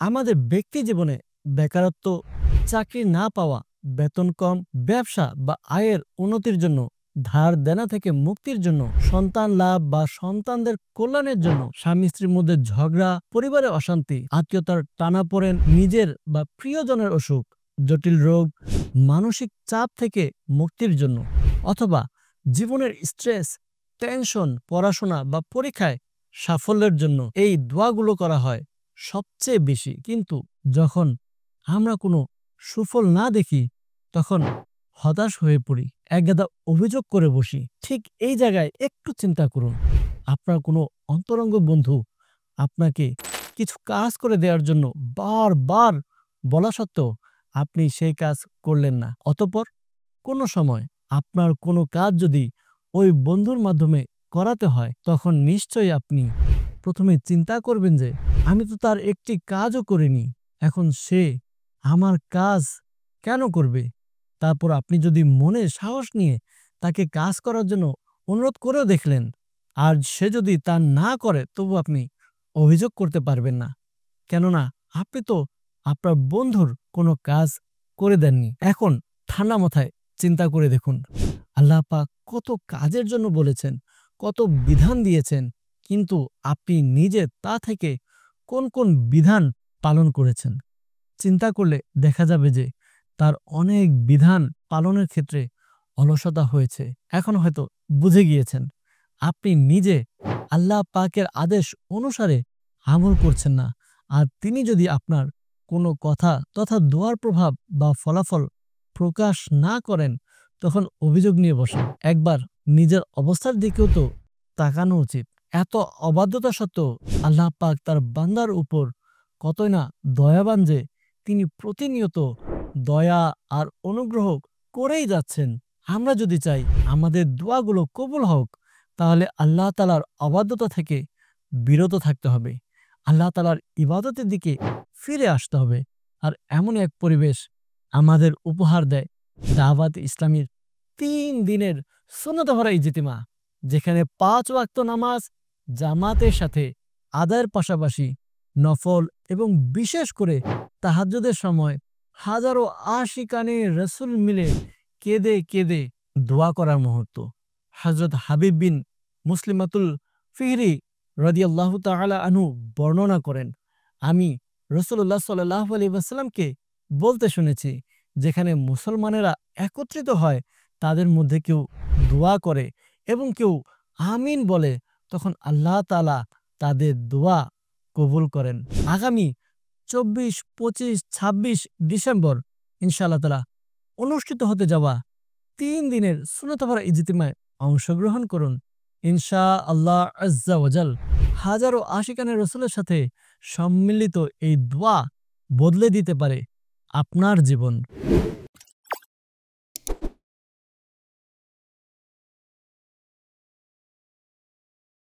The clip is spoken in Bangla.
আমাদের ব্যক্তি জীবনে বেকারত্ব, চাকরি না পাওয়া, বেতন কম, ব্যবসা বা আয়ের উন্নতির জন্য, ধার দেনা থেকে মুক্তির জন্য, সন্তান লাভ বা সন্তানদের কল্যাণের জন্য, স্বামী স্ত্রীর মধ্যে ঝগড়া, পরিবারে অশান্তি, আত্মীয়তার টানাপোড়েন, নিজের বা প্রিয়জনের অসুখ, জটিল রোগ, মানসিক চাপ থেকে মুক্তির জন্য, অথবা জীবনের স্ট্রেস, টেনশন, পড়াশোনা বা পরীক্ষায় সাফল্যের জন্য এই দোয়াগুলো করা হয় সবচেয়ে বেশি। কিন্তু যখন আমরা কোনো সুফল না দেখি তখন হতাশ হয়ে পড়ি, একগাদা অভিযোগ করে বসি। ঠিক এই জায়গায় একটু চিন্তা করুন, আপনার কোনো অন্তরঙ্গ বন্ধু আপনাকে কিছু কাজ করে দেওয়ার জন্য বারবার বলা সত্ত্বেও আপনি সেই কাজ করলেন না। অতঃপর কোনো সময় আপনার কোনো কাজ যদি ওই বন্ধুর মাধ্যমে করাতে হয়, তখন নিশ্চয়ই আপনি প্রথমে চিন্তা করবেন যে আমি তো তার একটি কাজও করিনি, এখন সে আমার কাজ কেন করবে। তারপর আপনি যদি মনে সাহস নিয়ে তাকে কাজ করার জন্য অনুরোধ করেও দেখলেন, আর সে যদি তা না করে, তবু আপনি অভিযোগ করতে পারবেন না, কেননা আপনি তো আপনার বন্ধুর কোনো কাজ করে দেননি। এখন ঠান্ডা মাথায় চিন্তা করে দেখুন, আল্লাহ পাক কত কাজের জন্য বলেছেন, কত বিধান দিয়েছেন, কিন্তু আপনি নিজে তা থেকে কোন কোন বিধান পালন করেছেন। চিন্তা করলে দেখা যাবে যে তার অনেক বিধান পালনের ক্ষেত্রে অলসতা হয়েছে। এখন হয়তো বুঝে গিয়েছেন আপনি নিজে আল্লাহ পাকের আদেশ অনুসারে আমল করছেন না, আর তিনি যদি আপনার কোনো কথা তথা দোয়ার প্রভাব বা ফলাফল প্রকাশ না করেন, তখন অভিযোগ নিয়ে বসেন। একবার নিজের অবস্থার দিকেও তো তাকানো উচিত। এত অবাধ্যতা সত্ত্বেও আল্লাহ পাক তার বান্দার উপর কতই না দয়াবান যে তিনি প্রতিনিয়ত দয়া আর অনুগ্রহ করেই যাচ্ছেন। আমরা যদি চাই আমাদের দোয়াগুলো কবুল হোক, তাহলে আল্লাহ তাআলার অবাধ্যতা থেকে বিরত থাকতে হবে, আল্লাহ তাআলার ইবাদতের দিকে ফিরে আসতে হবে। আর এমন এক পরিবেশ আমাদের উপহার দেয় দাওয়াত ইসলামীর ৩ দিনের সুন্নত ভরা ইজতিমা, যেখানে ৫ ওয়াক্ত নামাজ জামাতের সাথে আদায়ের পাশাপাশি নফল এবং বিশেষ করে তাহাজ্জুদের সময় হাজারো আশিকানে রসুল মিলে কেঁদে কেঁদে দোয়া করার মুহূর্ত। হযরত হাবিব বিন মুসলিমাতুল ফিহরি রাদিয়াল্লাহু তাআলা আনহু বর্ণনা করেন, আমি রাসূলুল্লাহ সাল্লাল্লাহু আলাইহি ওয়াসাল্লামকে বলতে শুনেছি, যেখানে মুসলমানেরা একত্রিত হয়, তাদের মধ্যে কেউ দোয়া করে এবং কেউ আমিন বলে, তখন আল্লাহ তাআলা তাদের দোয়া কবুল করেন। আগামী ২৪, ২৫, ২৬ ডিসেম্বর ইনশাআল্লাহ তাআলা অনুষ্ঠিত হতে যাওয়া ৩ দিনের সুন্নত ভরা ইজতিমায় অংশগ্রহণ করুন। ইনশাআল্লাহ আজ্জা ওয়াজাল হাজারো আশিকানে রসুলের সাথে সম্মিলিত এই দোয়া বদলে দিতে পারে আপনার জীবন।